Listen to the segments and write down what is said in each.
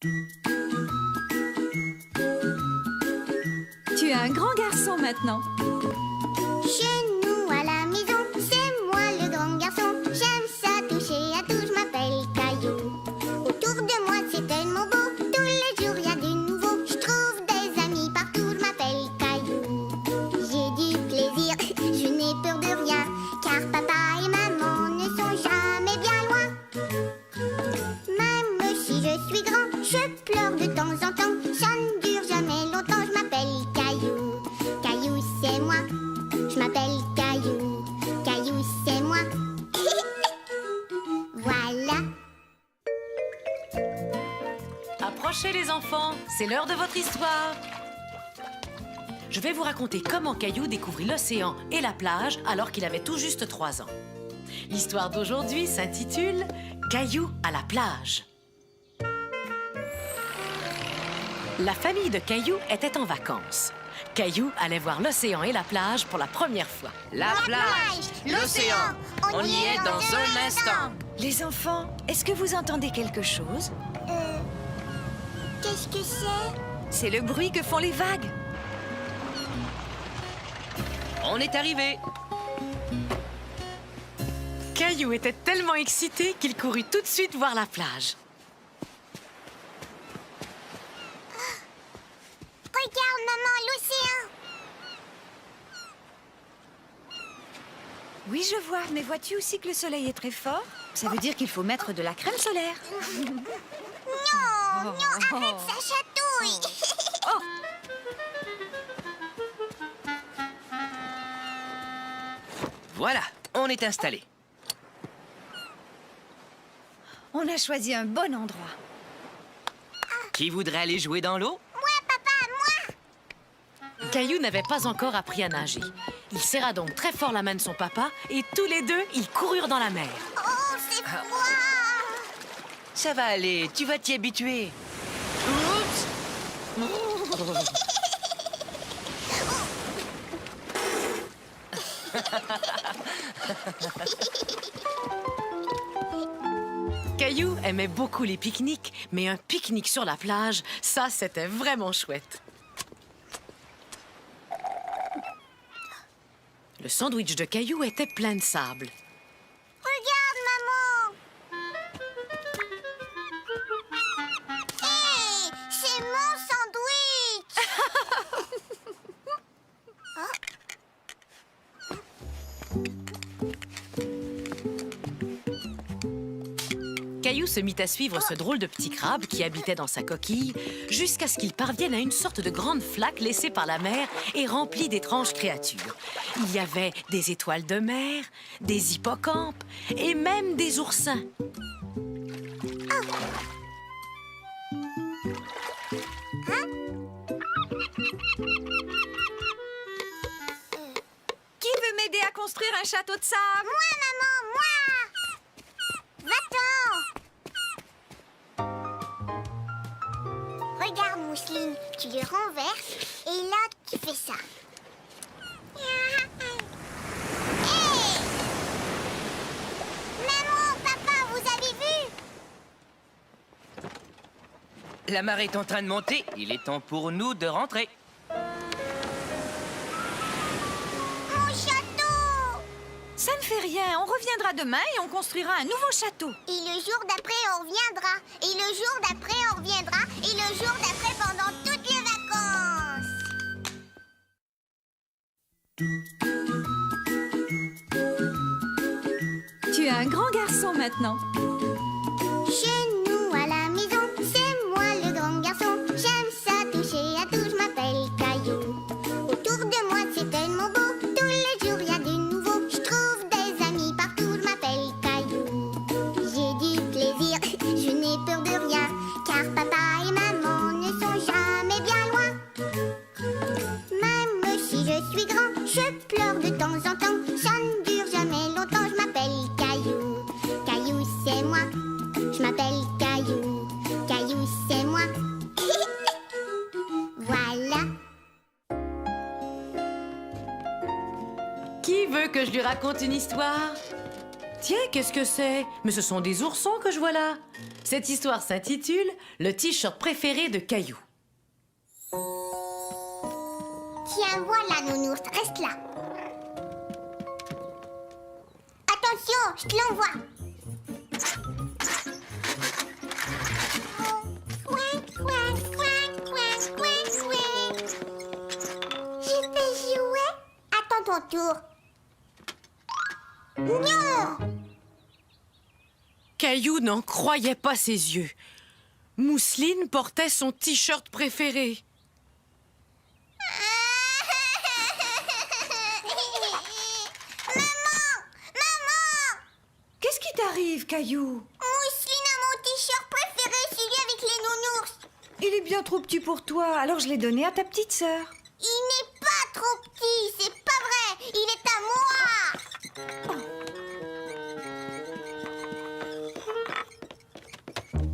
Tu es un grand garçon maintenant. Chez nous à la maison, c'est moi le grand garçon. J'aime ça toucher à tout, je m'appelle Caillou. Autour de moi c'est tellement beau, tous les jours il y a du nouveau. Je trouve des amis partout, je m'appelle Caillou. J'ai du plaisir, je n'ai peur de rien, car papa et maman ne sont jamais bien loin. Même si je suis grand, je pleure de temps en temps. Ça ne dure jamais longtemps, je m'appelle Caillou. Caillou c'est moi, je m'appelle Caillou. Caillou c'est moi. Voilà. Approchez les enfants, c'est l'heure de votre histoire. Je vais vous raconter comment Caillou découvrit l'océan et la plage alors qu'il avait tout juste 3 ans. L'histoire d'aujourd'hui s'intitule « Caillou à la plage ». La famille de Caillou était en vacances. Caillou allait voir l'océan et la plage pour la première fois. La plage, l'océan, on y est dans un instant. Les enfants, est-ce que vous entendez quelque chose? Qu'est-ce que c'est? C'est le bruit que font les vagues. On est arrivé. Caillou était tellement excité qu'il courut tout de suite voir la plage. Regarde, maman, l'océan. Oui, je vois, mais vois-tu aussi que le soleil est très fort? Ça veut dire qu'il faut mettre de la crème solaire. Non, arrête, ça chatouille. Voilà, on est installé. On a choisi un bon endroit. Qui voudrait aller jouer dans l'eau? Moi, papa, moi. Caillou n'avait pas encore appris à nager. Il serra donc très fort la main de son papa et tous les deux, ils coururent dans la mer. Oh, c'est froid. Ça va aller, tu vas t'y habituer. Oups! Caillou aimait beaucoup les pique-niques, mais un pique-nique sur la plage, ça, c'était vraiment chouette. Le sandwich de Caillou était plein de sable. Regarde, maman. Hé, c'est mon sandwich. Caillou se mit à suivre ce drôle de petit crabe qui habitait dans sa coquille jusqu'à ce qu'il parvienne à une sorte de grande flaque laissée par la mer et remplie d'étranges créatures. Il y avait des étoiles de mer, des hippocampes et même des oursins. Qui veut m'aider à construire un château de sable? Moi, maman, moi. Va-t'en. Regarde, Mousseline, tu les renverses et là, tu fais ça. Hey! Maman, papa, vous avez vu? La marée est en train de monter, il est temps pour nous de rentrer. Mon château! Ça ne fait rien, on reviendra demain et on construira un nouveau château. Et le jour d'après, on reviendra. Et le jour d'après, on reviendra. Et le jour d'après, pendant toutes les vacances. Tu es un grand garçon maintenant. Chez nous à la maison, c'est moi le grand garçon. J'aime ça toucher à tout, je m'appelle Caillou. Autour de moi, c'est tellement beau. Tous les jours, il y a du nouveau. Je trouve des amis partout, je m'appelle Caillou. J'ai du plaisir, je n'ai peur de rien, car papa et maman ne sont jamais bien loin. Même si je suis grand, je pleure de temps en temps. Ça ne dure jamais longtemps, je m'appelle Caillou. Caillou, c'est moi. Je m'appelle Caillou. Caillou, c'est moi. Voilà. Qui veut que je lui raconte une histoire? Tiens, qu'est-ce que c'est? Mais ce sont des oursons que je vois là. Cette histoire s'intitule « Le t-shirt préféré de Caillou ». Tiens, voilà, nounours, reste là. Attention, je te l'envoie. Couin, couin, couin, couin, couin, couin. Je vais jouer. Attends ton tour. Non! Caillou n'en croyait pas ses yeux. Mousseline portait son t-shirt préféré. Qu'est-ce qui t'arrive, Caillou? Mousseline a mon t-shirt préféré, celui avec les nounours. Il est bien trop petit pour toi, alors je l'ai donné à ta petite sœur. Il n'est pas trop petit, c'est pas vrai. Il est à moi.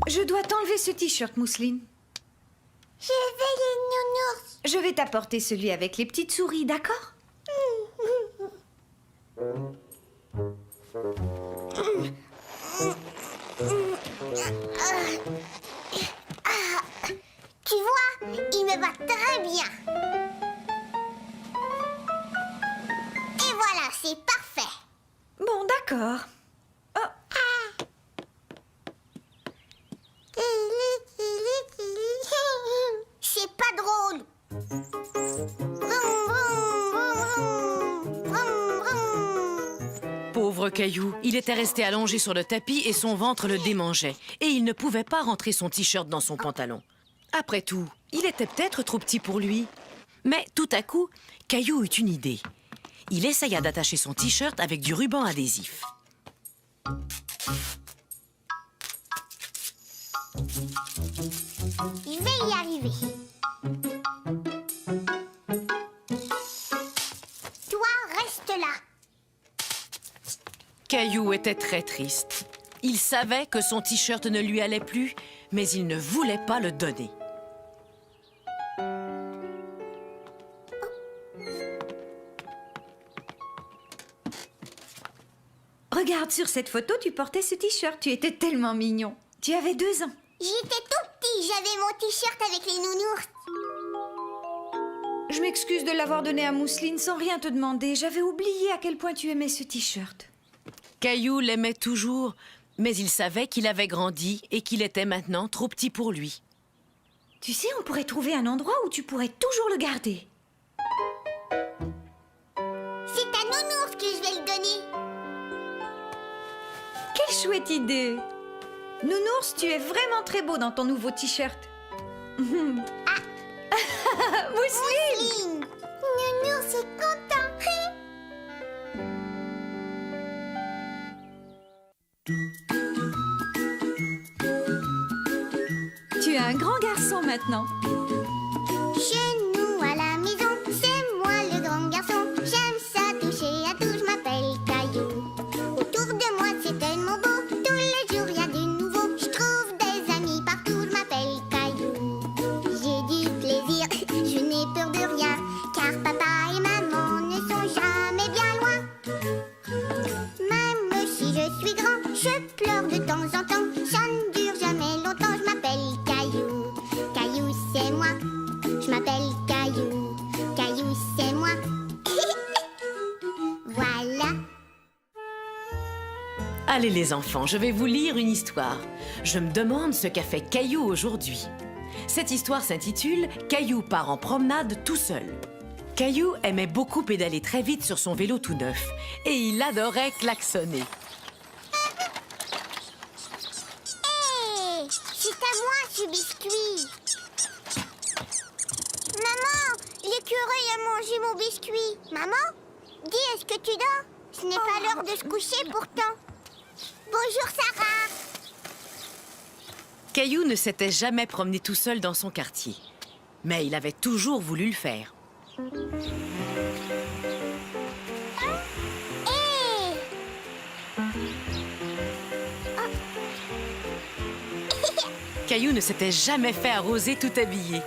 Je dois t'enlever ce t-shirt, Mousseline. Je veux les nounours. Je vais t'apporter celui avec les petites souris, d'accord? Tu vois, il me va très bien. Et voilà, c'est parfait. Bon, d'accord. Oh, C'est pas drôle. Vroom, vroom, vroom, vroom, vroom. Pauvre Caillou, il était resté allongé sur le tapis et son ventre le démangeait. Et il ne pouvait pas rentrer son t-shirt dans son pantalon. Après tout, il était peut-être trop petit pour lui. Mais tout à coup, Caillou eut une idée. Il essaya d'attacher son t-shirt avec du ruban adhésif. Je vais y arriver. Toi, reste là. Caillou était très triste. Il savait que son t-shirt ne lui allait plus, mais il ne voulait pas le donner. regarde, sur cette photo, tu portais ce t-shirt. Tu étais tellement mignon. Tu avais 2 ans. J'étais tout petit, j'avais mon t-shirt avec les nounours. Je m'excuse de l'avoir donné à Mousseline sans rien te demander. J'avais oublié à quel point tu aimais ce t-shirt. Caillou l'aimait toujours, mais il savait qu'il avait grandi et qu'il était maintenant trop petit pour lui. Tu sais, on pourrait trouver un endroit où tu pourrais toujours le garder. C'est à nounours que je vais le donner. Quelle chouette idée! Nounours, tu es vraiment très beau dans ton nouveau t-shirt. Mousseline! Mousseline. Nounours est content. Tu es un grand garçon maintenant. Chez nous à la maison, c'est moi le grand garçon. J'aime ça toucher à tout, je m'appelle Caillou. Autour de moi c'est tellement beau, tous les jours il y a du nouveau. Je trouve des amis partout, je m'appelle Caillou. J'ai du plaisir, je n'ai peur de rien, car papa et maman ne sont jamais bien loin. Même si je suis grand, je pleure de temps en temps. Ça ne dure jamais longtemps, je m'appelle Caillou. Caillou c'est moi, je m'appelle Caillou. Caillou c'est moi. Voilà. Allez les enfants, je vais vous lire une histoire. Je me demande ce qu'a fait Caillou aujourd'hui. Cette histoire s'intitule « Caillou part en promenade tout seul ». Caillou aimait beaucoup pédaler très vite sur son vélo tout neuf et il adorait klaxonner. Hé, c'est à moi ce biscuit. Maman, l'écureuil a mangé mon biscuit. Maman, dis, est-ce que tu dors? Ce n'est pas l'heure de se coucher pourtant. Bonjour Sarah. Caillou ne s'était jamais promené tout seul dans son quartier, mais il avait toujours voulu le faire. Hé. Caillou ne s'était jamais fait arroser tout habillé.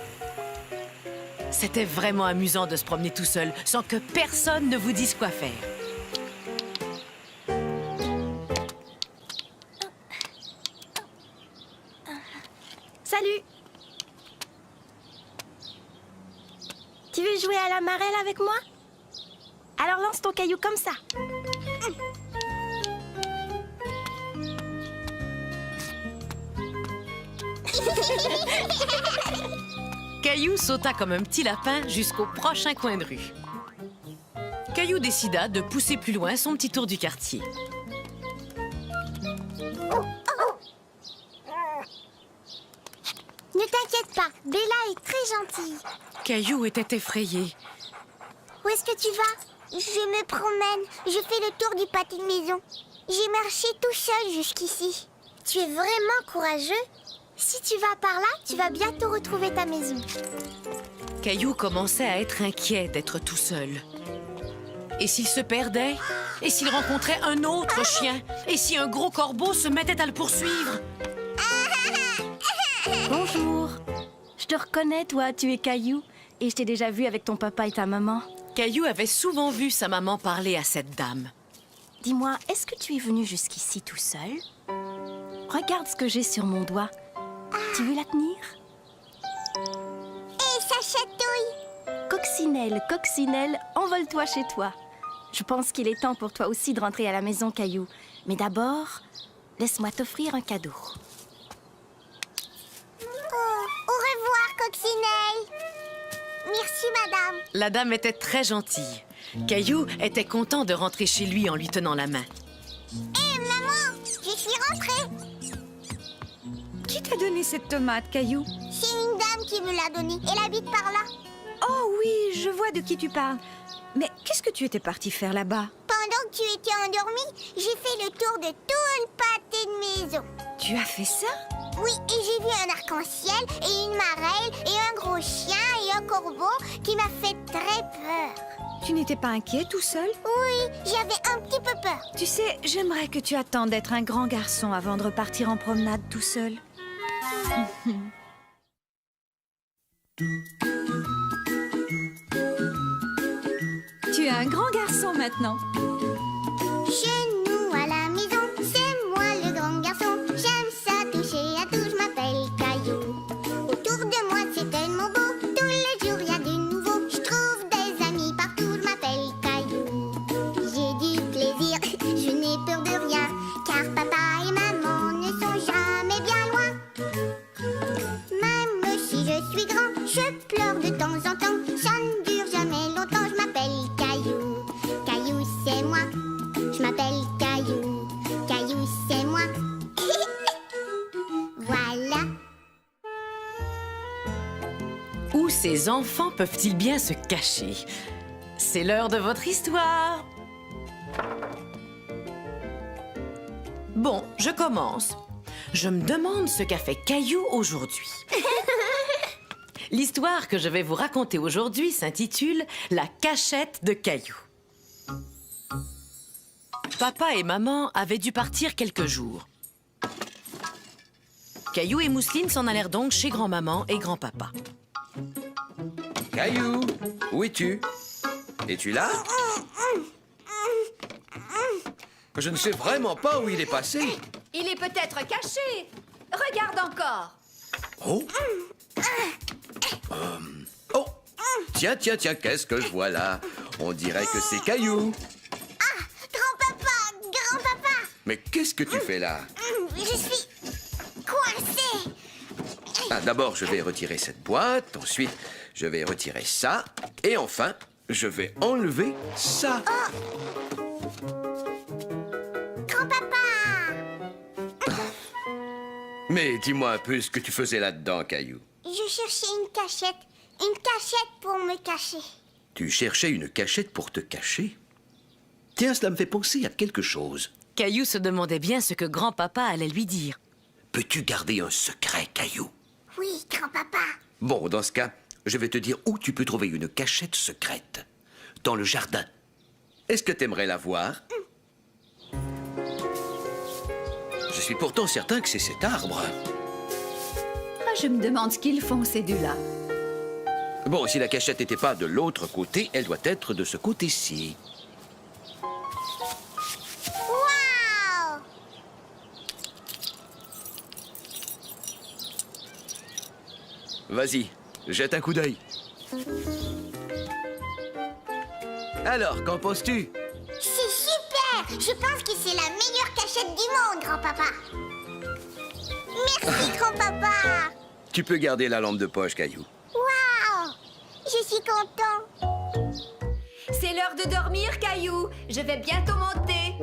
C'était vraiment amusant de se promener tout seul, sans que personne ne vous dise quoi faire. Salut! Tu veux jouer à la marelle avec moi? Alors lance ton caillou comme ça. Caillou sauta comme un petit lapin jusqu'au prochain coin de rue. Caillou décida de pousser plus loin son petit tour du quartier. Ne t'inquiète pas, Bella est très gentille. Caillou était effrayé. Où est-ce que tu vas? Je me promène. Je fais le tour du pâté de maison. J'ai marché tout seul jusqu'ici. Tu es vraiment courageux. Si tu vas par là, tu vas bientôt retrouver ta maison. Caillou commençait à être inquiet d'être tout seul. Et s'il se perdait? Et s'il rencontrait un autre chien? Et si un gros corbeau se mettait à le poursuivre? Bonjour. Je te reconnais, toi, tu es Caillou. Et je t'ai déjà vu avec ton papa et ta maman. Caillou avait souvent vu sa maman parler à cette dame. Dis-moi, est-ce que tu es venu jusqu'ici tout seul? Regarde ce que j'ai sur mon doigt. Tu veux la tenir? Et ça chatouille. Coccinelle, coccinelle, envole-toi chez toi. Je pense qu'il est temps pour toi aussi de rentrer à la maison, Caillou. Mais d'abord, laisse-moi t'offrir un cadeau. Oh, au revoir, Coccinelle. Merci, madame. La dame était très gentille. Caillou était content de rentrer chez lui en lui tenant la main. Hé, maman, je suis rentrée. Qui t'a donné cette tomate, Caillou? C'est une dame qui me l'a donnée. Elle habite par là. Oh oui, je vois de qui tu parles. Mais qu'est-ce que tu étais parti faire là-bas? Pendant que tu étais endormie, j'ai fait le tour de tout le pâté de maison. Tu as fait ça? Oui, et j'ai vu un arc-en-ciel et une marelle et un gros chien et un corbeau qui m'a fait très peur. Tu n'étais pas inquiet tout seul? Oui, j'avais un petit peu peur. Tu sais, j'aimerais que tu attendes d'être un grand garçon avant de repartir en promenade tout seul. Tu es un grand garçon maintenant. Chez nous à la maison, c'est moi le grand garçon. J'aime ça toucher à tout, je m'appelle Caillou. Autour de moi c'est tellement beau, tous les jours il y a du nouveau. Je trouve des amis partout, je m'appelle Caillou. J'ai du plaisir, je n'ai peur de rien, car papa et maman ne sont jamais bien loin. Même si je suis grand, je pleure de temps en temps. Ça ne dure jamais longtemps, je m'appelle Caillou. Caillou c'est moi, je m'appelle Caillou. Caillou c'est moi. Voilà. Où ces enfants peuvent-ils bien se cacher? C'est l'heure de votre histoire. Bon, je commence. Je me demande ce qu'a fait Caillou aujourd'hui. L'histoire que je vais vous raconter aujourd'hui s'intitule « La cachette de Caillou ». Papa et maman avaient dû partir quelques jours. Caillou et Mousseline s'en allèrent donc chez grand-maman et grand-papa. Caillou, où es-tu? Es-tu là? Je ne sais vraiment pas où il est passé. Il est peut-être caché. Regarde encore. Oh! Oh! Tiens, tiens, tiens, qu'est-ce que je vois là? On dirait que c'est Caillou. Grand-papa. Mais qu'est-ce que tu fais là? Je suis coincée. Ah, d'abord, je vais retirer cette boîte, ensuite, je vais retirer ça, et enfin, je vais enlever ça. Grand-papa. Mais dis-moi un peu ce que tu faisais là-dedans, Caillou. Je cherchais une cachette. Une cachette pour me cacher. Tu cherchais une cachette pour te cacher? Tiens, cela me fait penser à quelque chose. Caillou se demandait bien ce que grand-papa allait lui dire. Peux-tu garder un secret, Caillou? Oui, grand-papa. Bon, dans ce cas, je vais te dire où tu peux trouver une cachette secrète. Dans le jardin. Est-ce que t'aimerais la voir? Je suis pourtant certain que c'est cet arbre. Ah, je me demande ce qu'ils font, ces deux-là. Bon, si la cachette n'était pas de l'autre côté, elle doit être de ce côté-ci. Waouh! Vas-y, jette un coup d'œil. Alors, qu'en penses-tu? C'est super! Je pense que c'est la meilleure cachette du monde, grand-papa. Merci, grand-papa. Tu peux garder la lampe de poche, Caillou. Waouh! Je suis content. C'est l'heure de dormir, Caillou. Je vais bientôt monter.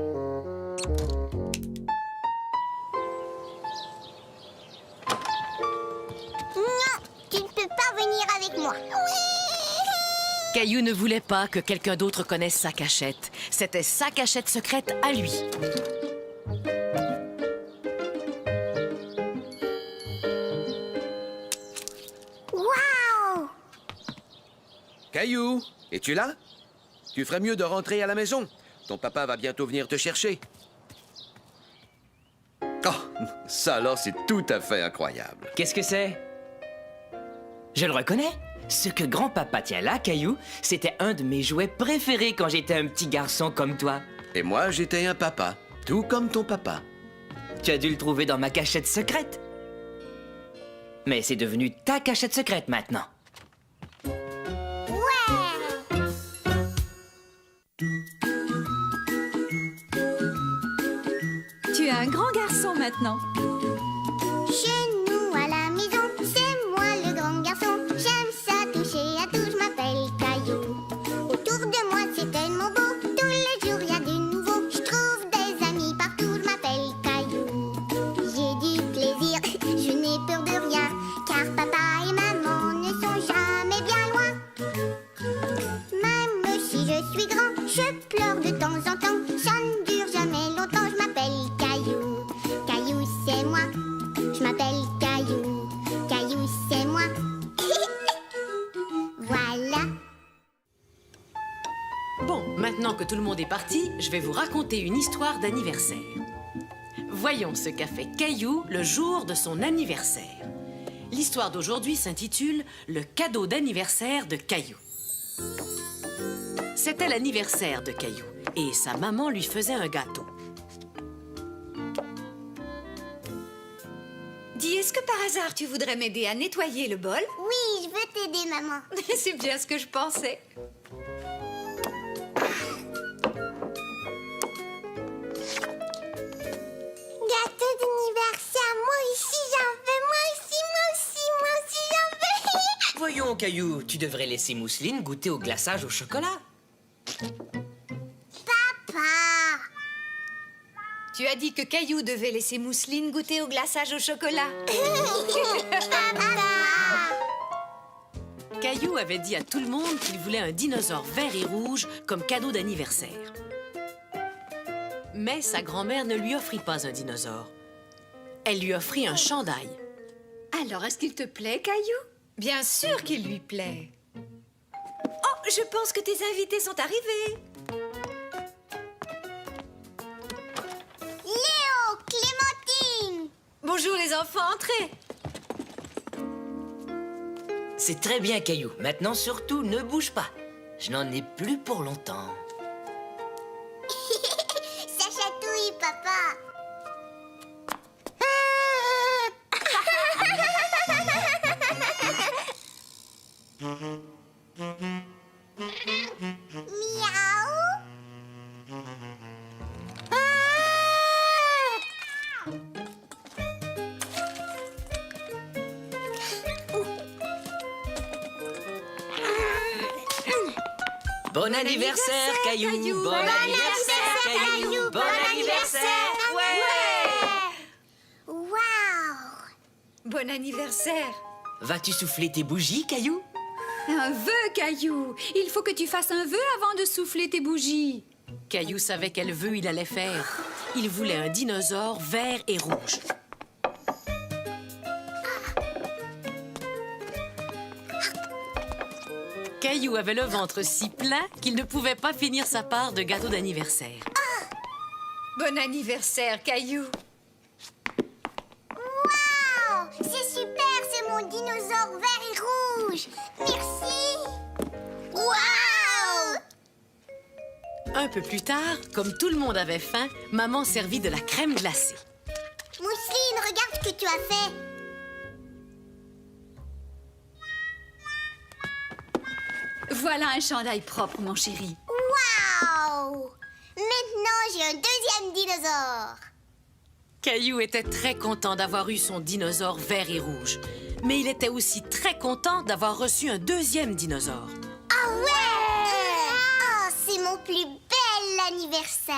Non, tu ne peux pas venir avec moi. Oui! Caillou ne voulait pas que quelqu'un d'autre connaisse sa cachette. C'était sa cachette secrète à lui. Waouh! Caillou, es-tu là? Tu ferais mieux de rentrer à la maison. Ton papa va bientôt venir te chercher. Oh, ça alors, c'est tout à fait incroyable. Qu'est-ce que c'est? Je le reconnais. Ce que grand-papa tient là, Caillou, c'était un de mes jouets préférés quand j'étais un petit garçon comme toi. Et moi, j'étais un papa, tout comme ton papa. Tu as dû le trouver dans ma cachette secrète. Mais c'est devenu ta cachette secrète maintenant. Ouais! Tu es un grand garçon maintenant. Chez nous à la maison, c'est moi le grand garçon. J'aime ça toucher à tout, je m'appelle Caillou. Autour de moi c'est tellement beau, tous les jours y a du nouveau. Je trouve des amis partout, je m'appelle Caillou. J'ai du plaisir, je n'ai peur de rien, car papa et maman ne sont jamais bien loin. Même si je suis grand, je pleure de temps en temps. Ça ne dure jamais longtemps, je m'appelle Caillou. Caillou c'est moi, je m'appelle Caillou. Caillou c'est moi. Voilà. Bon, maintenant que tout le monde est parti, je vais vous raconter une histoire d'anniversaire. Voyons ce qu'a fait Caillou le jour de son anniversaire. L'histoire d'aujourd'hui s'intitule « Le cadeau d'anniversaire de Caillou ». C'était l'anniversaire de Caillou et sa maman lui faisait un gâteau. Dis, est-ce que par hasard tu voudrais m'aider à nettoyer le bol? Oui, je veux t'aider, maman. C'est bien ce que je pensais. Gâteau d'anniversaire, moi aussi j'en veux, moi aussi j'en veux. Voyons, Caillou, tu devrais laisser Mousseline goûter au glaçage au chocolat. Papa. Tu as dit que Caillou devait laisser Mousseline goûter au glaçage au chocolat. Papa. Caillou avait dit à tout le monde qu'il voulait un dinosaure vert et rouge comme cadeau d'anniversaire. Mais sa grand-mère ne lui offrit pas un dinosaure. Elle lui offrit un chandail. Alors, est-ce qu'il te plaît, Caillou? Bien sûr qu'il lui plaît. Oh, je pense que tes invités sont arrivés. Léo, Clémentine. Bonjour les enfants, entrez. C'est très bien, Caillou. Maintenant, surtout, ne bouge pas. Je n'en ai plus pour longtemps. Ça chatouille, papa. Miaou. Bon anniversaire, Caillou. Bon anniversaire, Caillou. Bon anniversaire. Ouais. Waouh. Bon anniversaire. Vas-tu souffler tes bougies, Caillou? Un vœu, Caillou. Il faut que tu fasses un vœu avant de souffler tes bougies. Caillou savait quel vœu il allait faire. Il voulait un dinosaure vert et rouge. Caillou avait le ventre si plein qu'il ne pouvait pas finir sa part de gâteau d'anniversaire. Bon anniversaire, Caillou. Waouh. C'est super, c'est mon dinosaure vert et rouge. Merci. Waouh. Un peu plus tard, comme tout le monde avait faim, maman servit de la crème glacée. Mousseline, regarde ce que tu as fait. Voilà un chandail propre, mon chéri. Waouh! Maintenant, j'ai un deuxième dinosaure. Caillou était très content d'avoir eu son dinosaure vert et rouge. Mais il était aussi très content d'avoir reçu un deuxième dinosaure. Ah ouais! Oh, c'est mon plus bel anniversaire.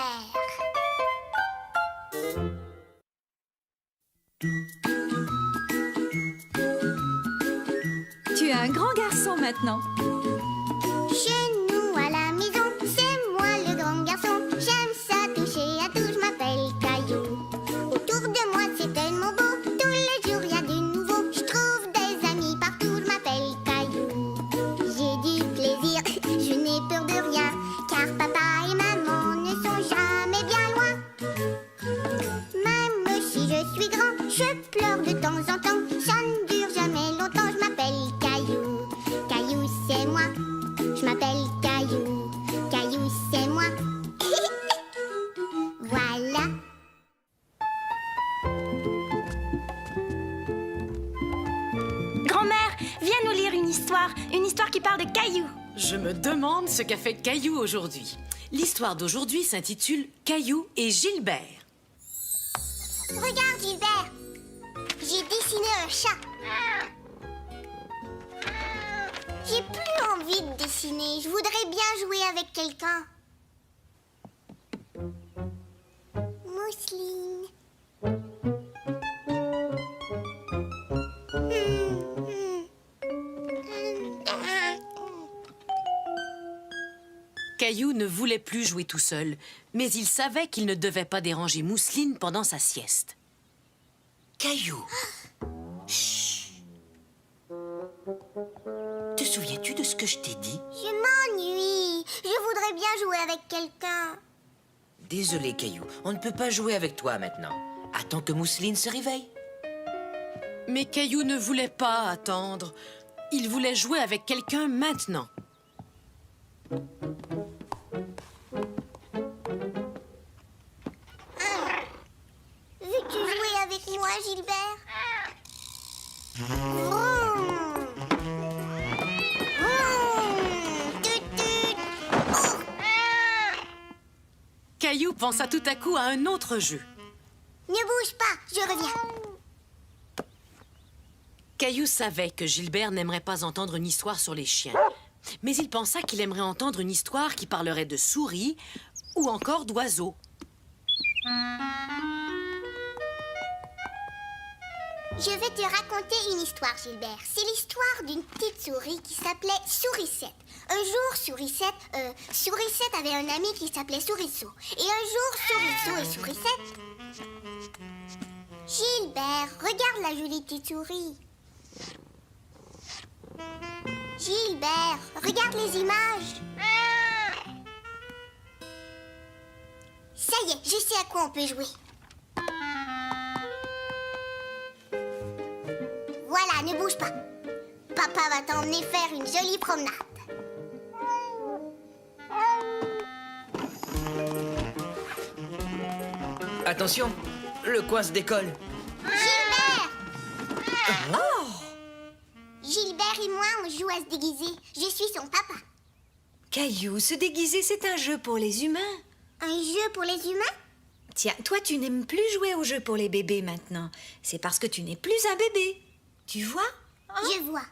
Tu es un grand garçon maintenant. Chez nous à la maison, c'est moi le grand garçon. J'aime ça toucher à tout, je m'appelle Caillou. Autour de moi c'est tellement beau, tous les jours y a du nouveau. Je trouve des amis partout, je m'appelle Caillou. J'ai du plaisir, je n'ai peur de rien, car papa et maman ne sont jamais bien loin. Même si je suis grand, je pleure de temps en temps. Ça ne dure jamais longtemps, je m'appelle Caillou. Caillou c'est moi, je m'appelle Caillou. Caillou c'est moi. Voilà. Grand-mère, viens nous lire une histoire qui parle de Caillou. Je me demande ce qu'a fait Caillou aujourd'hui. L'histoire d'aujourd'hui s'intitule Caillou et Gilbert. Regarde Gilbert, j'ai dessiné un chat. J'ai plus envie de dessiner, je voudrais bien jouer avec quelqu'un. Mousseline. Caillou ne voulait plus jouer tout seul, mais il savait qu'il ne devait pas déranger Mousseline pendant sa sieste. Caillou. Chut. Te souviens-tu de ce que je t'ai dit? Je m'ennuie, je voudrais bien jouer avec quelqu'un. Désolé, Caillou, on ne peut pas jouer avec toi maintenant. Attends que Mousseline se réveille. Mais Caillou ne voulait pas attendre. Il voulait jouer avec quelqu'un maintenant. Veux-tu jouer avec moi, Gilbert? Vroom. Vroom. Tut, tut. Oh. Caillou pensa tout à coup à un autre jeu. Ne bouge pas, je reviens. Caillou savait que Gilbert n'aimerait pas entendre une histoire sur les chiens. Mais il pensa qu'il aimerait entendre une histoire qui parlerait de souris ou encore d'oiseaux. Je vais te raconter une histoire, Gilbert. C'est l'histoire d'une petite souris qui s'appelait Sourisette. Un jour, Sourisette avait un ami qui s'appelait Souriceau. Et un jour, Souriceau et Sourisette... Gilbert, regarde la jolie petite souris. Gilbert, regarde les images. Ça y est, je sais à quoi on peut jouer. Voilà, ne bouge pas. Papa va t'emmener faire une jolie promenade. Attention, le coin se décolle. Gilbert! Oh! Gilbert et moi, on joue à se déguiser. Je suis son papa. Caillou, se déguiser, c'est un jeu pour les humains. Un jeu pour les humains? Tiens, toi, tu n'aimes plus jouer aux jeux pour les bébés maintenant. C'est parce que tu n'es plus un bébé. Tu vois? Je vois.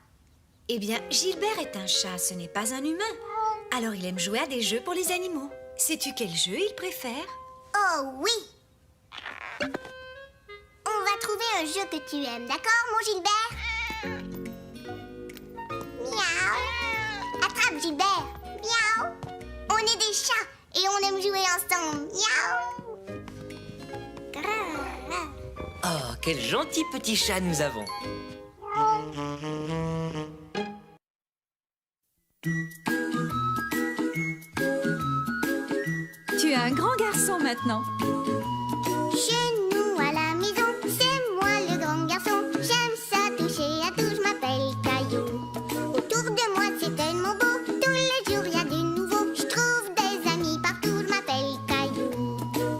Eh bien, Gilbert est un chat, ce n'est pas un humain. Alors il aime jouer à des jeux pour les animaux. Sais-tu quel jeu il préfère? Oh oui! On va trouver un jeu que tu aimes, d'accord, mon Gilbert? Miaou! Attrape, Gilbert! Miaou! On est des chats et on aime jouer ensemble. Miaou! Grrr. Oh, quel gentil petit chat nous avons. Tu es un grand garçon maintenant. Chez nous à la maison, c'est moi le grand garçon. J'aime ça toucher à tout, je m'appelle Caillou. Autour de moi c'est tellement beau, tous les jours y a du nouveau. Je trouve des amis partout, je m'appelle Caillou.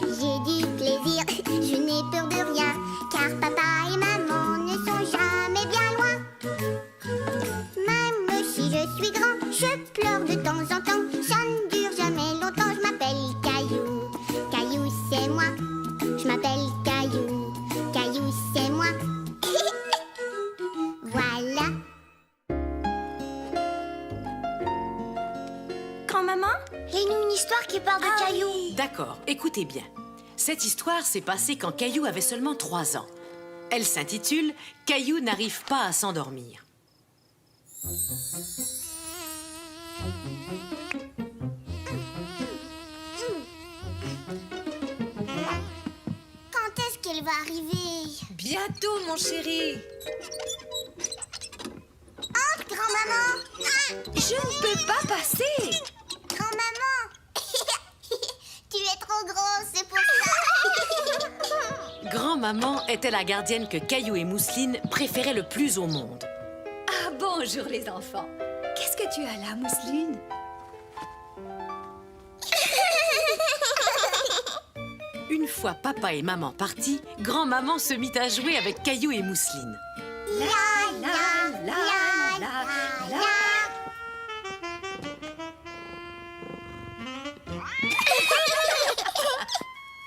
J'ai du plaisir, je n'ai peur de rien, car papa et maman ne sont jamais bien loin. Même si je suis grand, je pleure temps en temps. Ça ne dure jamais longtemps. Je m'appelle Caillou. Caillou, c'est moi. Je m'appelle Caillou. Caillou, c'est moi. Voilà. Grand-maman? Lis-nous une histoire qui parle de Caillou. D'accord, écoutez bien. Cette histoire s'est passée quand Caillou avait seulement 3 ans. Elle s'intitule « Caillou n'arrive pas à s'endormir ». Quand est-ce qu'elle va arriver? Bientôt, mon chéri. Entre, grand-maman. Ah, Je ne peux pas passer. grand-maman. Tu es trop grosse, c'est pour ça. Grand-maman était la gardienne que Caillou et Mousseline préféraient le plus au monde. Ah, bonjour les enfants. Qu'est-ce que tu as là, Mousseline? Une fois papa et maman partis, grand-maman se mit à jouer avec Caillou et Mousseline. La, la, la, la, la.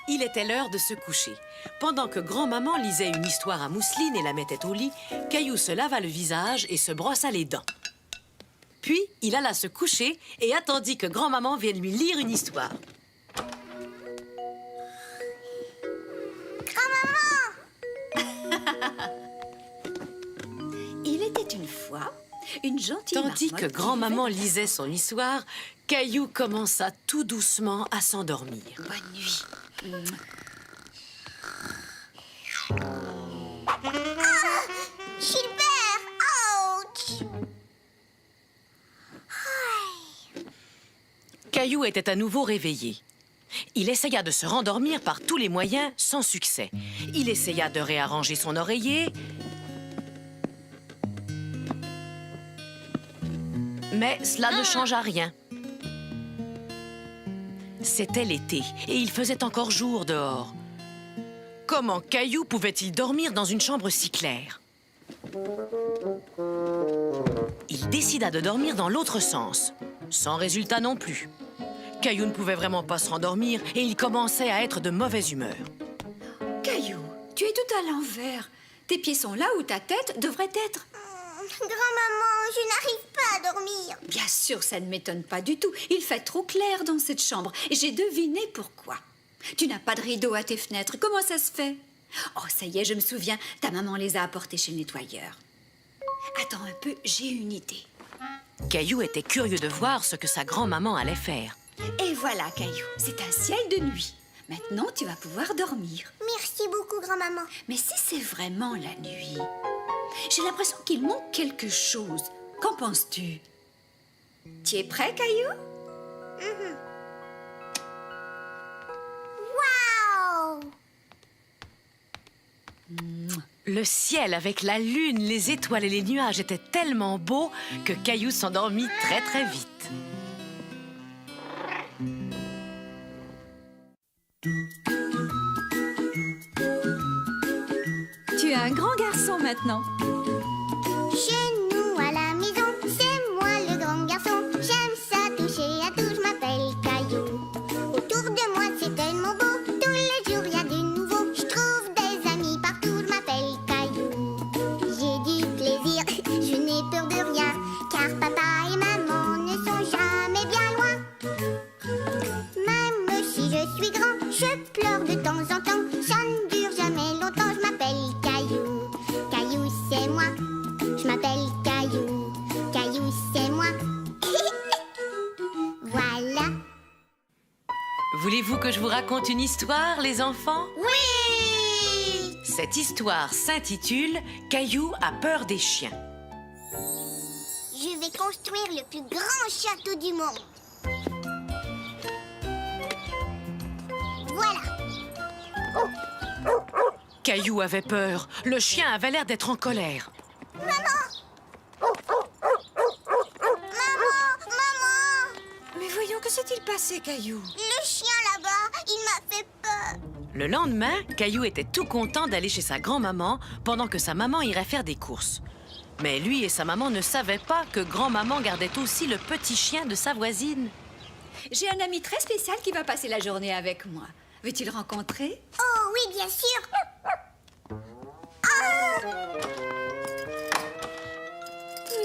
Il était l'heure de se coucher. Pendant que grand-maman lisait une histoire à Mousseline et la mettait au lit, Caillou se lava le visage et se brossa les dents. Puis, il alla se coucher et attendit que grand-maman vienne lui lire une histoire. Il était une fois une gentille Tandis marmotte que qui grand-maman vivait- lisait son histoire, Caillou commença tout doucement à s'endormir. Bonne nuit. Gilbert, ouch. Caillou était à nouveau réveillé. Il essaya de se rendormir par tous les moyens, sans succès. Il essaya de réarranger son oreiller, mais cela ne changea rien. C'était l'été et il faisait encore jour dehors. Comment Caillou pouvait-il dormir dans une chambre si claire? Il décida de dormir dans l'autre sens, sans résultat non plus. Caillou ne pouvait vraiment pas se rendormir et il commençait à être de mauvaise humeur. Caillou, tu es tout à l'envers. Tes pieds sont là où ta tête devrait être. Grand-maman, je n'arrive pas à dormir. Bien sûr, ça ne m'étonne pas du tout. Il fait trop clair dans cette chambre et j'ai deviné pourquoi. Tu n'as pas de rideau à tes fenêtres. Comment ça se fait? Oh, ça y est, je me souviens. Ta maman les a apportés chez le nettoyeur. Attends un peu, j'ai une idée. Caillou était curieux de voir ce que sa grand-maman allait faire. Et voilà, Caillou, c'est un ciel de nuit. Maintenant, tu vas pouvoir dormir. Merci beaucoup, grand-maman. Mais si c'est vraiment la nuit, j'ai l'impression qu'il manque quelque chose. Qu'en penses-tu? Tu es prêt, Caillou? Waouh! Le ciel avec la lune, les étoiles et les nuages était tellement beau que Caillou s'endormit très très vite. Tu es un grand garçon maintenant. Chez nous à la maison, c'est moi le grand garçon. J'aime ça toucher à tout, je m'appelle Caillou. Autour de moi c'est tellement beau, tous les jours y a du nouveau. Je trouve des amis partout, je m'appelle Caillou. J'ai du plaisir, je n'ai peur de rien, car papa et maman ne sont jamais bien loin. Même si je suis grand, je pleure de temps en temps. Ça ne dure jamais longtemps, je m'appelle Caillou. Caillou c'est moi. Je m'appelle Caillou. Caillou, c'est moi. Voilà. Voulez-vous que je vous raconte une histoire, les enfants? Oui! Cette histoire s'intitule « Caillou a peur des chiens ». Je vais construire le plus grand château du monde. Voilà. Caillou avait peur. Le chien avait l'air d'être en colère. Maman! Mais voyons, que s'est-il passé, Caillou? Le chien là-bas, il m'a fait peur. Le lendemain, Caillou était tout content d'aller chez sa grand-maman pendant que sa maman irait faire des courses. Mais lui et sa maman ne savaient pas que grand-maman gardait aussi le petit chien de sa voisine. J'ai un ami très spécial qui va passer la journée avec moi. Veux-tu le rencontrer? Oh oui, bien sûr.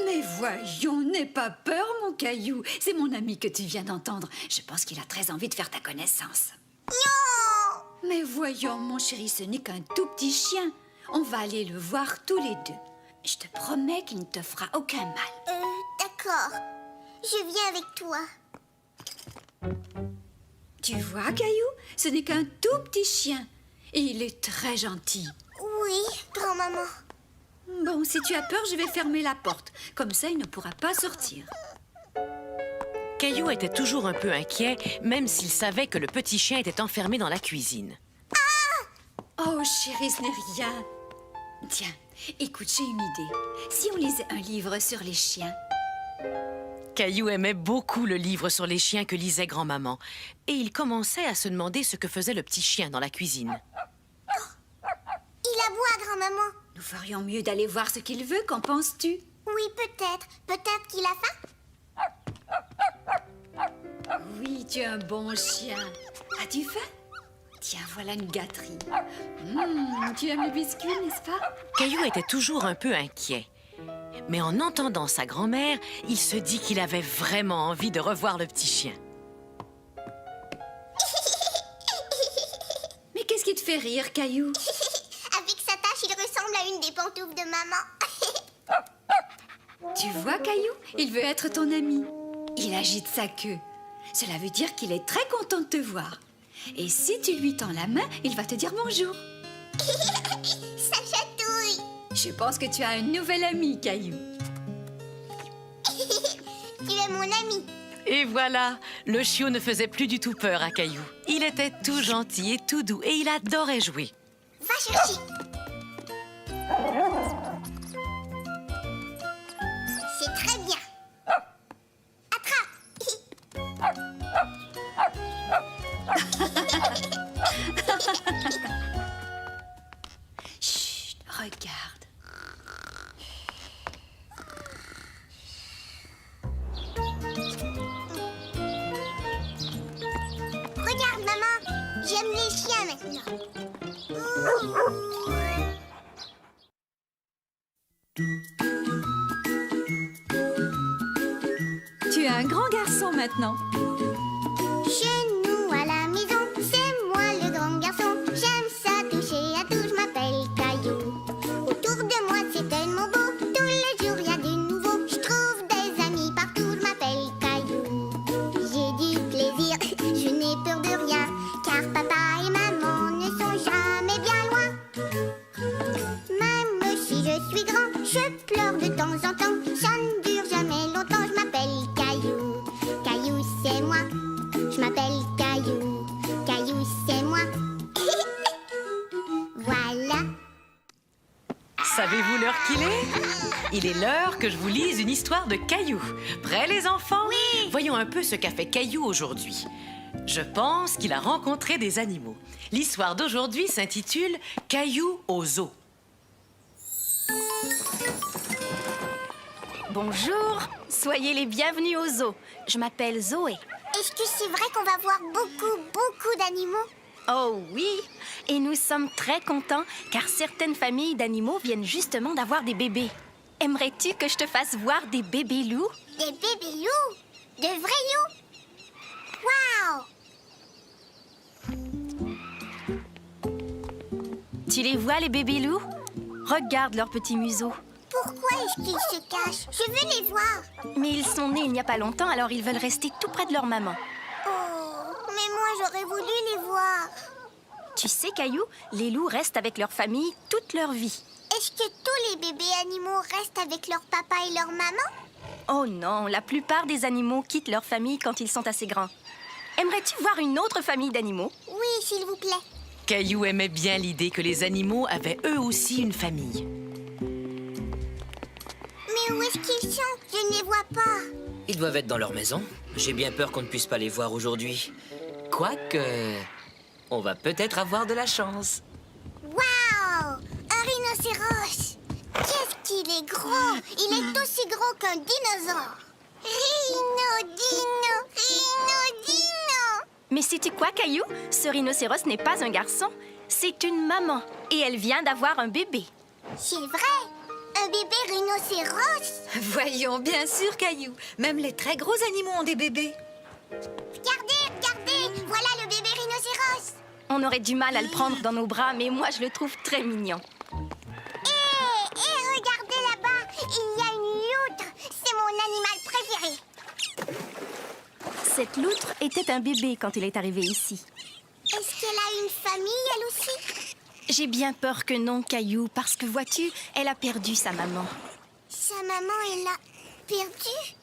Mais voyons, n'aie pas peur, mon Caillou. C'est mon ami que tu viens d'entendre. Je pense qu'il a très envie de faire ta connaissance. Non. Mais voyons, mon chéri, ce n'est qu'un tout petit chien. On va aller le voir tous les deux. Je te promets qu'il ne te fera aucun mal. D'accord. Je viens avec toi. Tu vois, Caillou, ce n'est qu'un tout petit chien. Et il est très gentil. Oui, grand-maman. Bon, si tu as peur, je vais fermer la porte. Comme ça, il ne pourra pas sortir. Caillou était toujours un peu inquiet, même s'il savait que le petit chien était enfermé dans la cuisine. Oh, chérie, ce n'est rien. Tiens, écoute, j'ai une idée. Si on lisait un livre sur les chiens? Caillou aimait beaucoup le livre sur les chiens que lisait grand-maman. Et il commençait à se demander ce que faisait le petit chien dans la cuisine. Il aboie, grand-maman. Nous ferions mieux d'aller voir ce qu'il veut, qu'en penses-tu? Oui, peut-être. Peut-être qu'il a faim. Oui, tu es un bon chien. As-tu faim? Tiens, voilà une gâterie. Tu aimes les biscuits, n'est-ce pas? Caillou était toujours un peu inquiet. Mais en entendant sa grand-mère, il se dit qu'il avait vraiment envie de revoir le petit chien. Mais qu'est-ce qui te fait rire, Caillou? Avec sa tache, il ressemble à une des pantoufles de maman. Tu vois, Caillou, il veut être ton ami. Il agite sa queue. Cela veut dire qu'il est très content de te voir. Et si tu lui tends la main, il va te dire bonjour. Ça chatouille. Je pense que tu as un nouvel ami, Caillou. Tu es mon ami. Et voilà, le chiot ne faisait plus du tout peur à Caillou. Il était tout gentil et tout doux et il adorait jouer. Va chercher. C'est très bien. Attrape. Chut, regarde. Regarde, maman. J'aime les chiens maintenant. Tu es un grand garçon maintenant. Chez nous à la maison, c'est moi le grand garçon. J'aime ça toucher à tout, je m'appelle Caillou. Autour de moi c'est tellement beau, tous les jours il y a du nouveau. Je trouve des amis partout, je m'appelle Caillou. J'ai du plaisir, je n'ai peur de rien, car papa et maman ne sont jamais bien loin. Même si je suis grand, je pleure de temps en temps. Ça ne dure jamais longtemps, je m'appelle Caillou. Caillou c'est moi. Je m'appelle Caillou, Caillou c'est moi. Voilà. Savez-vous l'heure qu'il est? Il est l'heure que je vous lise une histoire de Caillou. Prêts les enfants? Oui! Voyons un peu ce qu'a fait Caillou aujourd'hui. Je pense qu'il a rencontré des animaux. L'histoire d'aujourd'hui s'intitule Caillou au zoo. Bonjour, soyez les bienvenus au zoo. Je m'appelle Zoé. Est-ce que c'est vrai qu'on va voir beaucoup d'animaux? Oh oui, et nous sommes très contents car certaines familles d'animaux viennent justement d'avoir des bébés. Aimerais-tu que je te fasse voir des bébés loups? Des bébés loups? De vrais loups? Waouh! Tu les vois, les bébés loups? Regarde leurs petits museaux. Pourquoi est-ce qu'ils se cachent? Je veux les voir. Mais ils sont nés il n'y a pas longtemps, alors ils veulent rester tout près de leur maman. Oh, mais moi j'aurais voulu les voir. Tu sais, Caillou, les loups restent avec leur famille toute leur vie. Est-ce que tous les bébés animaux restent avec leur papa et leur maman? Oh non, la plupart des animaux quittent leur famille quand ils sont assez grands. Aimerais-tu voir une autre famille d'animaux? Oui, s'il vous plaît. Caillou aimait bien l'idée que les animaux avaient eux aussi une famille. Mais où est-ce qu'ils sont? Je ne les vois pas. Ils doivent être dans leur maison. J'ai bien peur qu'on ne puisse pas les voir aujourd'hui. Quoique, on va peut-être avoir de la chance. Waouh! Un rhinocéros! Qu'est-ce qu'il est gros. Il est aussi gros qu'un dinosaure. Rhino, dino, rhino, dino. Mais sais-tu quoi, Caillou? Ce rhinocéros n'est pas un garçon, c'est une maman. Et elle vient d'avoir un bébé. C'est vrai. Un bébé rhinocéros. Voyons, bien sûr, Caillou. Même les très gros animaux ont des bébés. Regardez, regardez. Voilà le bébé rhinocéros. On aurait du mal à le prendre dans nos bras, mais moi, je le trouve très mignon. Et regardez là-bas. Il y a une loutre. C'est mon animal préféré. Cette loutre était un bébé quand il est arrivé ici. Est-ce qu'elle a une famille, elle aussi? J'ai bien peur que non, Caillou, parce que vois-tu, elle a perdu sa maman. Sa maman, elle l'a perdue.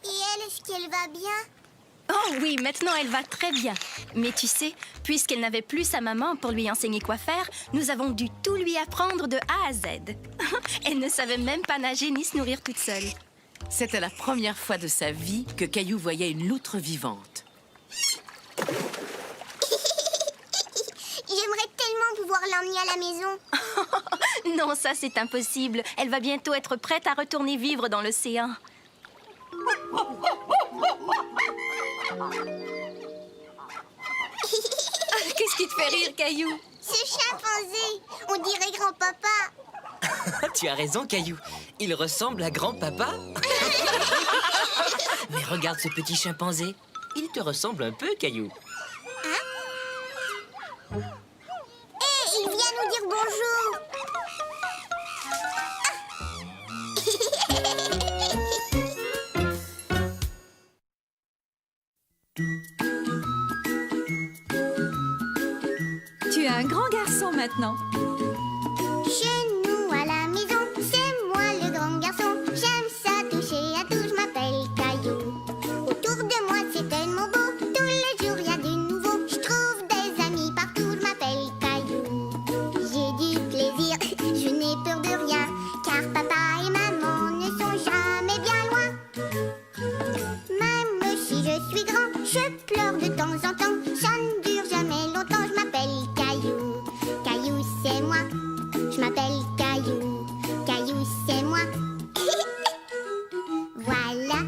Et elle, est-ce qu'elle va bien? Oh oui, maintenant elle va très bien. Mais tu sais, puisqu'elle n'avait plus sa maman pour lui enseigner quoi faire, nous avons dû tout lui apprendre de A à Z. Elle ne savait même pas nager ni se nourrir toute seule. C'était la première fois de sa vie que Caillou voyait une loutre vivante. J'aimerais tellement pouvoir l'emmener à la maison. Non, ça c'est impossible. Elle va bientôt être prête à retourner vivre dans l'océan. Qu'est-ce qui te fait rire, Caillou? Ce chimpanzé, on dirait grand-papa. Tu as raison, Caillou. Il ressemble à grand-papa. Mais regarde ce petit chimpanzé. Il te ressemble un peu, Caillou. Hé, il vient nous dire bonjour. Tu es un grand garçon maintenant. Chez nous à la maison, c'est moi le grand garçon. J'aime ça toucher à tout, je m'appelle Caillou. Autour de moi c'est tellement beau, tous les jours il y a du nouveau. Je trouve des amis partout, je m'appelle Caillou. J'ai du plaisir, je n'ai peur de rien, car papa et maman ne sont jamais bien loin. Même si je suis grand, je pleure de temps en temps. Ça ne dure jamais longtemps, je m'appelle Caillou. Caillou c'est moi, je m'appelle Caillou. Caillou c'est moi. Voilà.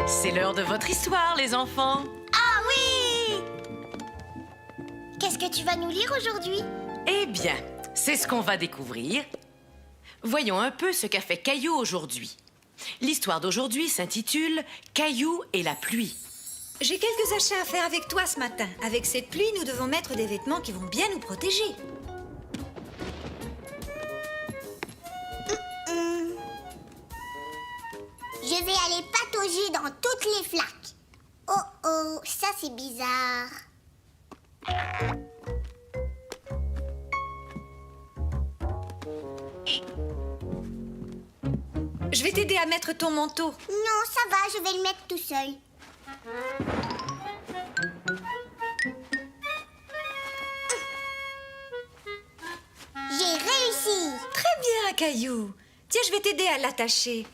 C'est l'heure de votre histoire, les enfants. Ah oui! Qu'est-ce que tu vas nous lire aujourd'hui? Eh bien, c'est ce qu'on va découvrir. Voyons un peu ce qu'a fait Caillou aujourd'hui. L'histoire d'aujourd'hui s'intitule « Caillou et la pluie ». J'ai quelques achats à faire avec toi ce matin. Avec cette pluie, nous devons mettre des vêtements qui vont bien nous protéger. Je vais aller patauger dans toutes les flaques. Oh oh, ça c'est bizarre. Je vais t'aider à mettre ton manteau. Non, ça va, je vais le mettre tout seul. J'ai réussi. Très bien, Caillou. Tiens, je vais t'aider à l'attacher.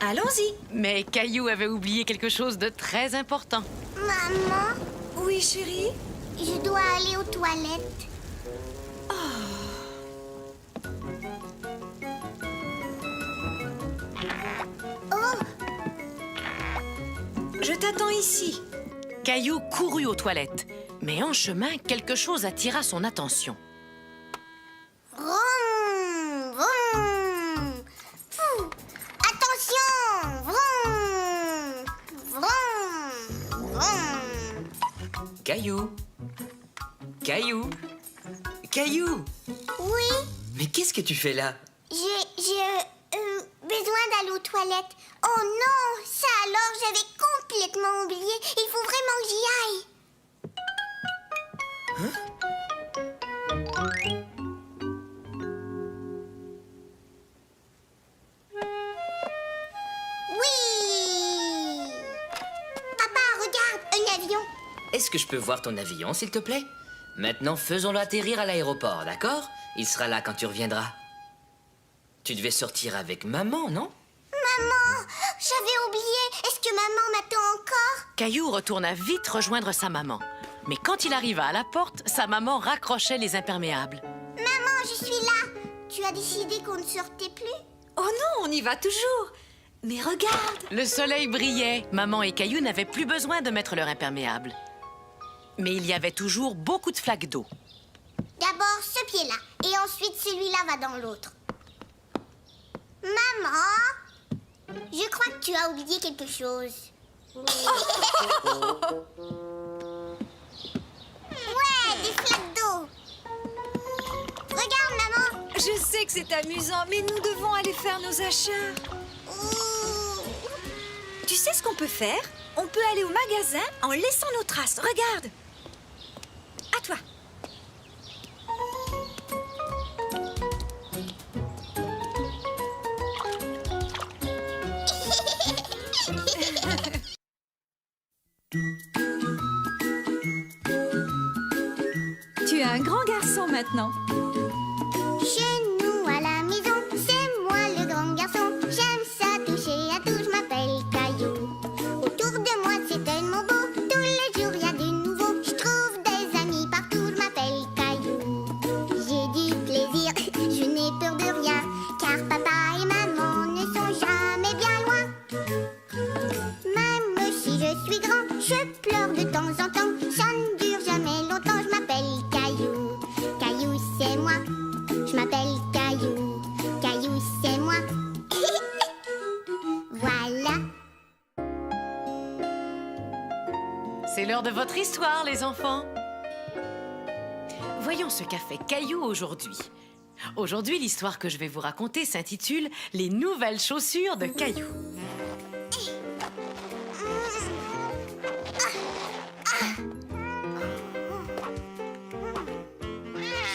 Allons-y. Mais Caillou avait oublié quelque chose de très important. Maman, Oui, chérie? je dois aller aux toilettes. Oh, Je t'attends ici. Caillou courut aux toilettes, mais en chemin, quelque chose attira son attention. vroom, vroom. Fou. Attention, vroom, vroom, vroom. Caillou. Caillou. Caillou. Oui, Mais qu'est-ce que tu fais là? j'ai besoin d'aller aux toilettes. Oh non, ça alors, j'avais complètement oublié. Il faut vraiment que j'y aille. Oui. Papa, regarde, un avion. Est-ce que je peux voir ton avion, s'il te plaît? Maintenant, faisons-le atterrir à l'aéroport, d'accord? Il sera là quand tu reviendras. Tu devais sortir avec maman, non? Maman, j'avais oublié. Est-ce que maman m'attend encore? Caillou retourna vite rejoindre sa maman. Mais quand il arriva à la porte, sa maman raccrochait les imperméables. Maman, je suis là. Tu as décidé qu'on ne sortait plus? Oh non, on y va toujours. Mais regarde. Le soleil brillait. Maman et Caillou n'avaient plus besoin de mettre leur imperméable. Mais il y avait toujours beaucoup de flaques d'eau. D'abord ce pied-là, et ensuite celui-là va dans l'autre. Maman, je crois que tu as oublié quelque chose. Ouais, des flaques d'eau. Regarde, maman. Je sais que c'est amusant, mais nous devons aller faire nos achats. Ouh. Tu sais ce qu'on peut faire? On peut aller au magasin en laissant nos traces. Regarde. À toi. Tu es un grand garçon maintenant. Chez nous à la maison, c'est moi le grand garçon. J'aime ça toucher à tout, je m'appelle Caillou. Autour de moi c'est tellement beau, tous les jours il y a du nouveau. Je trouve des amis partout, je m'appelle Caillou. J'ai du plaisir, je n'ai peur de rien, car papa et maman ne sont jamais bien loin. Même si je suis grand, je pleure de temps en temps. Ça ne dure jamais longtemps, je m'appelle Caillou. Caillou c'est moi. Je m'appelle Caillou, Caillou c'est moi. Voilà. C'est l'heure de votre histoire, les enfants. Voyons ce qu'a fait Caillou aujourd'hui. Aujourd'hui, l'histoire que je vais vous raconter s'intitule « Les nouvelles chaussures de Caillou ».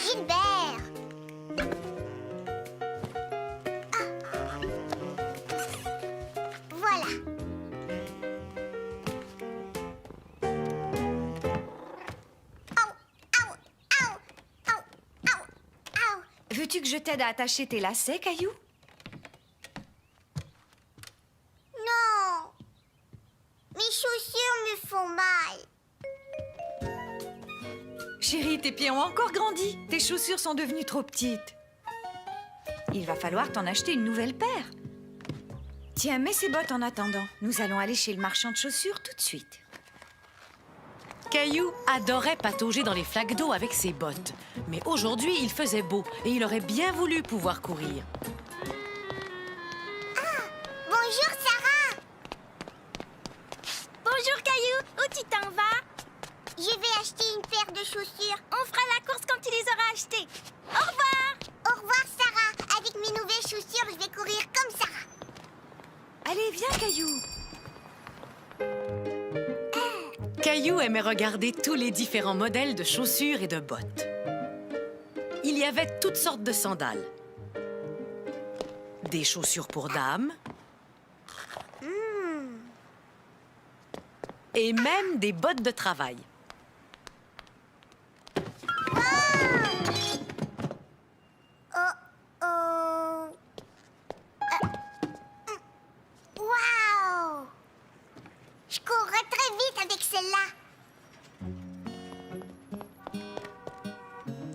Gilbert. Voilà. Veux-tu que je t'aide à attacher tes lacets, Caillou? Non. Mes chaussures me font mal. Chérie, tes pieds ont encore grandi. Tes chaussures sont devenues trop petites. Il va falloir t'en acheter une nouvelle paire. Tiens, mets ces bottes en attendant. Nous allons aller chez le marchand de chaussures tout de suite. Caillou adorait patauger dans les flaques d'eau avec ses bottes. Mais aujourd'hui, il faisait beau et il aurait bien voulu pouvoir courir. Bonjour Sarah. Bonjour Caillou, où tu t'en vas? Je vais acheter une paire de chaussures. On fera la course quand tu les auras achetées. Au revoir! Au revoir Sarah. Avec mes nouvelles chaussures, je vais courir comme Sarah. Allez, viens, Caillou. Caillou aimait regarder tous les différents modèles de chaussures et de bottes. Il y avait toutes sortes de sandales. Des chaussures pour dames. Et même des bottes de travail. Oh. Waouh! Je courrais très vite avec celle-là.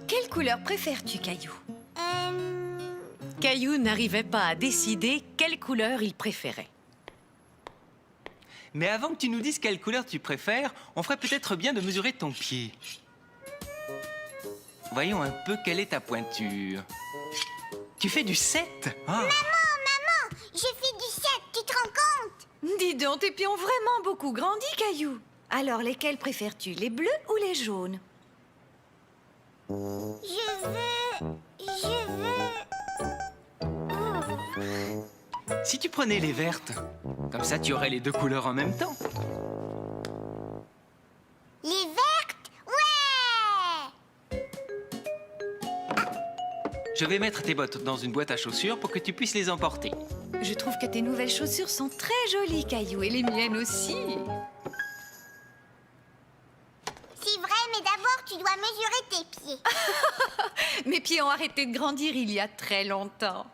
Quelle couleur préfères-tu, Caillou? Caillou n'arrivait pas à décider quelle couleur il préférait. Mais avant que tu nous dises quelle couleur tu préfères, on ferait peut-être bien de mesurer ton pied. Voyons un peu quelle est ta pointure. Tu fais du 7? Ah. Maman, je fais du 7, tu te rends compte? Dis donc, tes pieds ont vraiment beaucoup grandi, Caillou. Alors, lesquels préfères-tu, les bleus ou les jaunes? Je veux... Si tu prenais les vertes, comme ça tu aurais les deux couleurs en même temps. Les vertes? Ouais! Je vais mettre tes bottes dans une boîte à chaussures pour que tu puisses les emporter. Je trouve que tes nouvelles chaussures sont très jolies, Caillou, et les miennes aussi. C'est vrai, mais d'abord tu dois mesurer tes pieds. Mes pieds ont arrêté de grandir il y a très longtemps.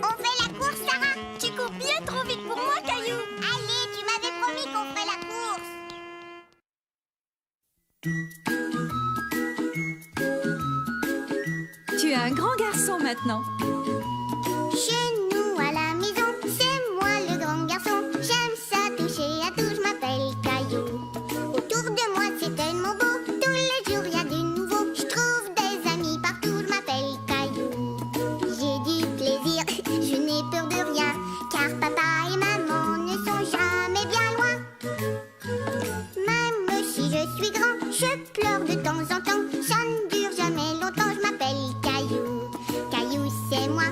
On fait la course, Sarah? Tu cours bien trop vite pour moi, Caillou. Allez, tu m'avais Tu es un grand garçon maintenant. Chez nous à la maison, c'est moi le grand garçon. J'aime ça toucher à tout, je m'appelle Caillou. Autour de moi c'est tellement beau, tous les jours il y a du nouveau. Je trouve des amis partout, je m'appelle Caillou. J'ai du plaisir, je n'ai peur de rien, car papa et maman ne sont jamais bien loin. Même si je suis grand, je pleure de temps en temps. Ça ne dure jamais longtemps, je m'appelle Caillou. Caillou c'est moi,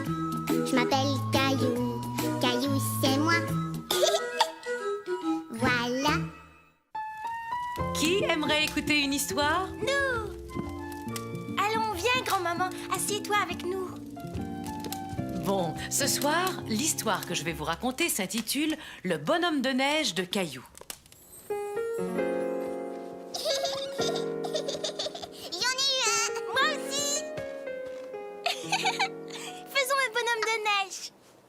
je m'appelle Caillou. Caillou c'est moi. Voilà. Qui aimerait écouter une histoire? Allons, viens, grand-maman, assieds-toi avec nous. Bon, ce soir, l'histoire que je vais vous raconter s'intitule « Le bonhomme de neige de Caillou ». J'en ai eu un. Moi aussi. Faisons un bonhomme de neige.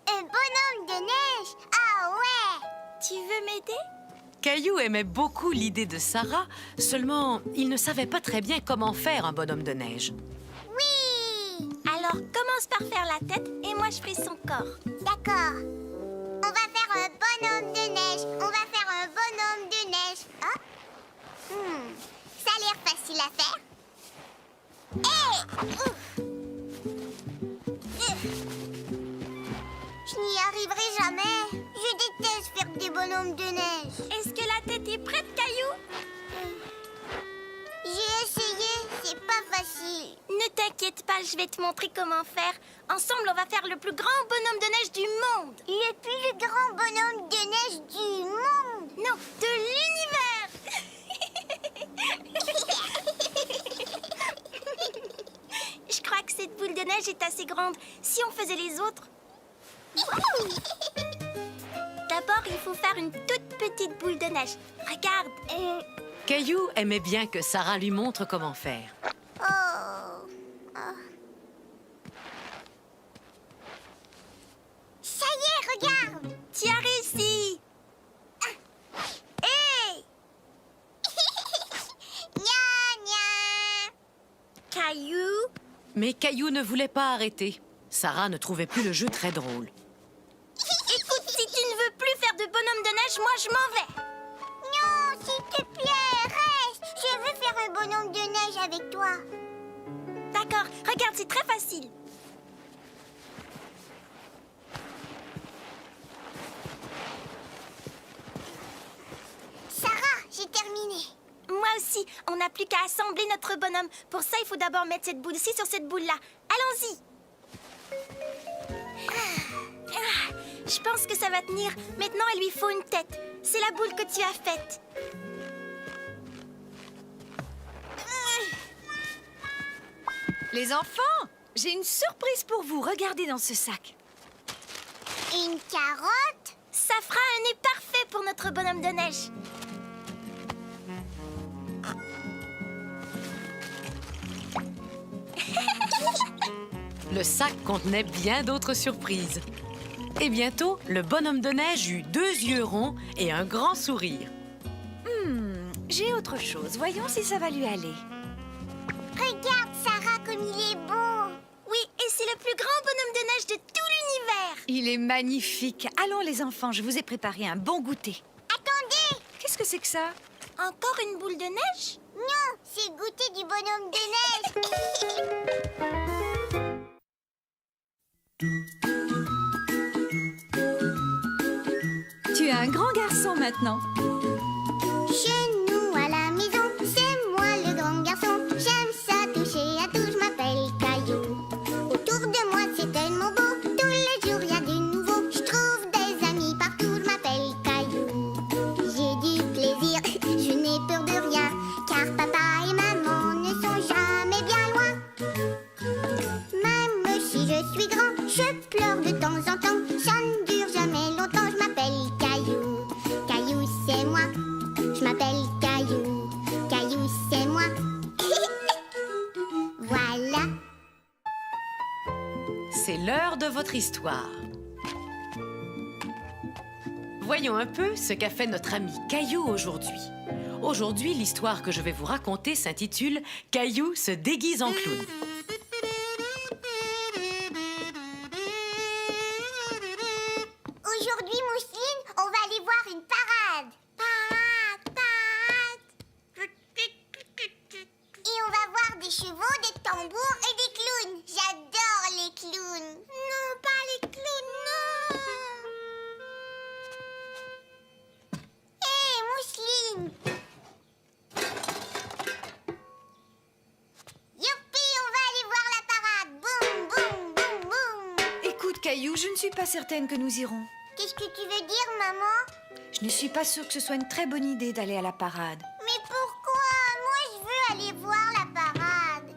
Un bonhomme de neige. Ah ouais. Tu veux m'aider? Caillou aimait beaucoup l'idée de Sarah, seulement il ne savait pas très bien comment faire un bonhomme de neige. Oui. Alors, commence par faire la tête et moi je ferai son corps. D'accord. On va faire un bonhomme de neige. On va faire un bonhomme de neige. Ah. Ça a l'air facile à faire. Hé! Ouf! Je n'y arriverai jamais. Je déteste faire des bonhommes de neige. Est-ce que la tête est prête, Caillou? J'ai essayé, c'est pas facile. Ne t'inquiète pas, je vais te montrer comment faire. Ensemble, on va faire le plus grand bonhomme de neige du monde. Le plus grand bonhomme de neige du monde. Non, de l'univers. Je crois que cette boule de neige est assez grande. Si on faisait les autres... D'abord, il faut faire une toute petite boule de neige. Regarde. Caillou aimait bien que Sarah lui montre comment faire. Ça y est, regarde. Tu as réussi. Hey! Gna gna. Caillou. Mais Caillou ne voulait pas arrêter. Sarah ne trouvait plus le jeu très drôle. Écoute, si tu ne veux plus faire de bonhomme de neige, moi je m'en vais. Non, s'il te plaît, reste. Je veux faire un bonhomme de neige avec toi. D'accord, regarde, c'est très facile. Sarah, j'ai terminé. Moi aussi, on n'a plus qu'à assembler notre bonhomme. Pour ça, il faut d'abord mettre cette boule-ci sur cette boule-là. Allons-y. Je pense que ça va tenir. Maintenant, il lui faut une tête. C'est la boule que tu as faite. Les enfants, j'ai une surprise pour vous. Regardez dans ce sac. Une carotte. Ça fera un nez parfait pour notre bonhomme de neige. Le sac contenait bien d'autres surprises. Et bientôt, le bonhomme de neige eut 2 yeux ronds et un grand sourire. J'ai autre chose. Voyons si ça va lui aller. Regarde, Sarah, comme il est beau. Oui, et c'est le plus grand bonhomme de neige de tout l'univers. Il est magnifique. Allons les enfants, je vous ai préparé un bon goûter. Attendez. Qu'est-ce que c'est que ça? Encore une boule de neige? Non, c'est goûter du bonhomme de neige. Tu es un grand garçon maintenant. Chez nous à la maison, c'est moi le grand garçon. J'aime ça toucher à tout, je m'appelle Caillou. Autour de moi c'est tellement beau, tous les jours il y a du nouveau. Je trouve des amis partout, je m'appelle Caillou. J'ai du plaisir, je n'ai peur de rien, car papa et maman ne sont jamais bien loin. Même si je suis grand, je pleure de temps en temps. Ça ne dure jamais longtemps, je m'appelle Caillou. Caillou c'est moi. Je m'appelle Caillou. Caillou, c'est moi. Voilà. C'est l'heure de votre histoire. Voyons un peu ce qu'a fait notre ami Caillou aujourd'hui. Aujourd'hui, l'histoire que je vais vous raconter s'intitule « Caillou se déguise en clown ». Aujourd'hui, Mousseline, on va aller voir une parade. Parade, parade. Et on va voir des chevaux, des tambours et des clowns. J'adore les clowns. Non, pas les clowns, non. Hé, Mousseline. Youpi, on va aller voir la parade. Boum, boum, boum, boum. Écoute, Caillou, je ne suis pas certaine que nous irons. Qu'est-ce que tu veux dire, maman? Je ne suis pas sûre que ce soit une très bonne idée d'aller à la parade. Mais pourquoi? Moi, je veux aller voir la parade.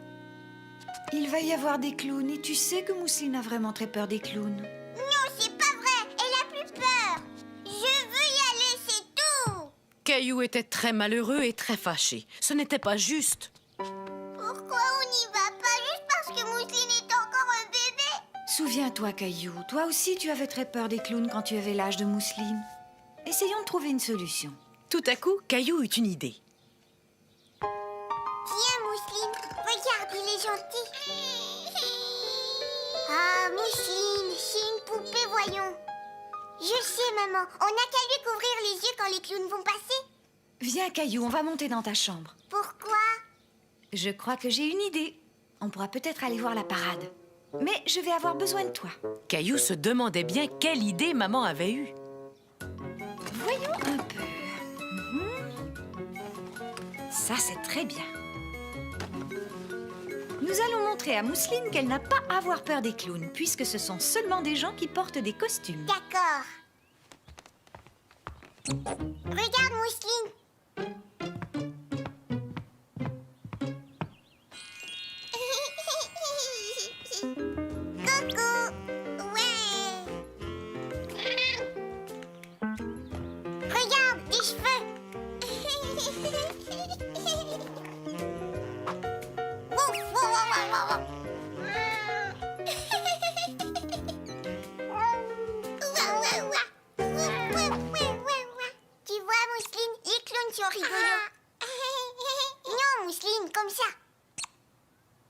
Il va y avoir des clowns et tu sais que Mousseline a vraiment très peur des clowns. Non, c'est pas vrai. Elle a plus peur. Je veux y aller, c'est tout. Caillou était très malheureux et très fâché. Ce n'était pas juste. Pourquoi on n'y va pas juste parce que Mousseline est encore un bébé? Souviens-toi, Caillou, toi aussi tu avais très peur des clowns quand tu avais l'âge de Mousseline. Essayons de trouver une solution. Tout à coup, Caillou eut une idée. Tiens, Mousseline, regarde, il est gentil. Ah, Mousseline, c'est une poupée, voyons. Je sais, maman, on n'a qu'à lui couvrir les yeux quand les clowns vont passer. Viens, Caillou, on va monter dans ta chambre. Pourquoi? Je crois que j'ai une idée. On pourra peut-être aller voir la parade. Mais je vais avoir besoin de toi. Caillou se demandait bien quelle idée maman avait eue. Voyons un peu. Ça, c'est très bien. Nous allons montrer à Mousseline qu'elle n'a pas à avoir peur des clowns, puisque ce sont seulement des gens qui portent des costumes. D'accord. Regarde, Mousseline. Coucou. Ouais. Regarde, des cheveux. Tu vois, Mousseline, les clowns sont rigolos. Non, Mousseline, comme ça.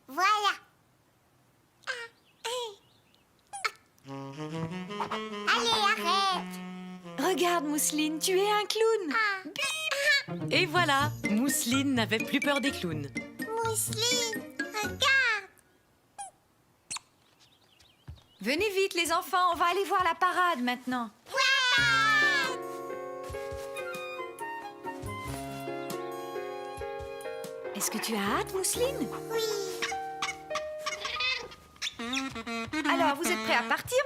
Voilà. Allez, arrête. Regarde, Mousseline, tu es un clown. Et voilà, Mousseline n'avait plus peur des clowns. Mousseline, regarde. Venez vite, les enfants, on va aller voir la parade maintenant. Ouais. Est-ce que tu as hâte, Mousseline? Oui. Alors, vous êtes prêts à partir,